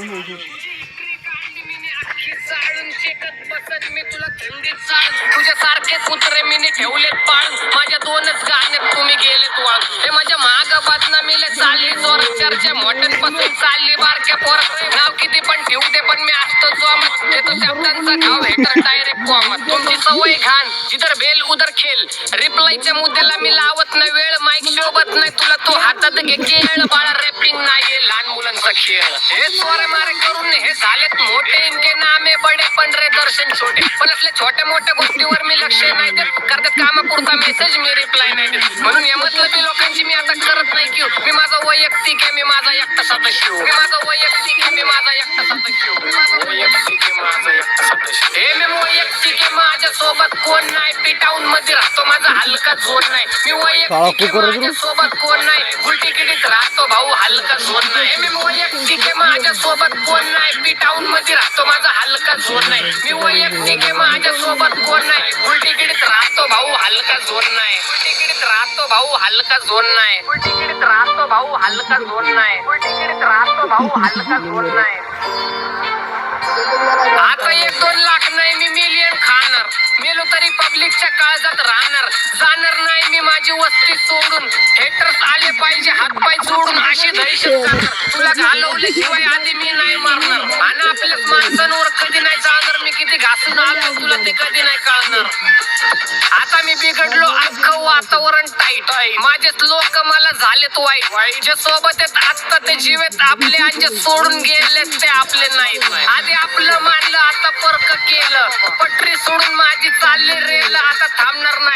मी तुला थंडीत चाल तुझ्यासारखे कुत्रे मी ठेवलेत पाळून माझ्या दोनच गाण्यात तुम्ही गेलेत वाळून हे माझ्या माग बदनामीला चालली जोर चर्चा मॉडर्न पासून चालली बारक्या पोरात नाव किती पण ठेवू दे पण मी असतो जोमात येतो शब्दांचा घाव हेटर डायरेक्ट कॉमत तुमची सवय घाण जिधर बेल उधर खेल रिप्लायच्या मुद्द्याला मी लावत नाही वेळ माईक शोभत नाही तुला तू हातात घे केळ बाळा रॅपिंग नाहीये लहान मुलांचा खेळ हे चोरे मारे करून हे झालेत मोठे इनके नामे बडे पण रे दर्शन छोटे पण असल्या छोट्या मोठ्या गोष्टीवर मी लक्ष नाही देत करतात कामापुरता मेसेज मी रिप्लाय नाही देत म्हणून या मतलबी लोकांची मी आता करत नाही की मी माझा वैयक्तिक आहे मी माझा एकटा सदस्य मी माझा वैयक्तिक आहे मी माझा एकटा सदस्य मी माझा वैयक्तिक आहे माझा एकटा सदस्य हे मी वैयक्तिक आहे माझ्या सोबत कोण नाही पिटाऊन मध्ये राहतो माझा हलका झोन नाही मी वैयक्तिक आहे माझ्या सोबत कोण नाही उलटी किडीत राहतो भाऊ हलका झोन नाही मी वैयक्तिक आहे माझ्या सोबत कोण नाही पिटाऊन मध्ये राहतो माझा हलका झोन नाही मी वैयक्तिक आहे माझ्या सोबत कोण नाही उलटी किडीत राहतो भाऊ हलका झोन नाही उलटी किडीत राहतो भाऊ हलका झोन नाही उलटी किडीत राहतो भाऊ हलका झोन नाही उलटी किडीत राहतो भाऊ हलका झोन नाही आता 1-2 लाख नाही मी मिलियन खाणार मेलो तरी पब्लिकच्या काळजात राहणार जाणार नाही मी माझी वस्ती सोडून हेटर्स आले पाहिजे हातपाय जोडून अशी दहशत करणार तुला घालवल्याशिवाय आधी मी नाही मारणार आणि आपल्या माणसांवर कधी नाही जाणार मी किती घासून आलो तुला ते कधी नाही कळणार आता मी बिघडलो अख्खं वातावरण टाईट माझेच लोक मला झालेत वाईट जे सोबत आहेत आता ते जीवेत आपले आणि जे सोडून गेलेत ते आपले नाहीत आधी आपलं मानलं आता परक केलं पटरी सोडून माझी चालली रेल आता थांबणार नाही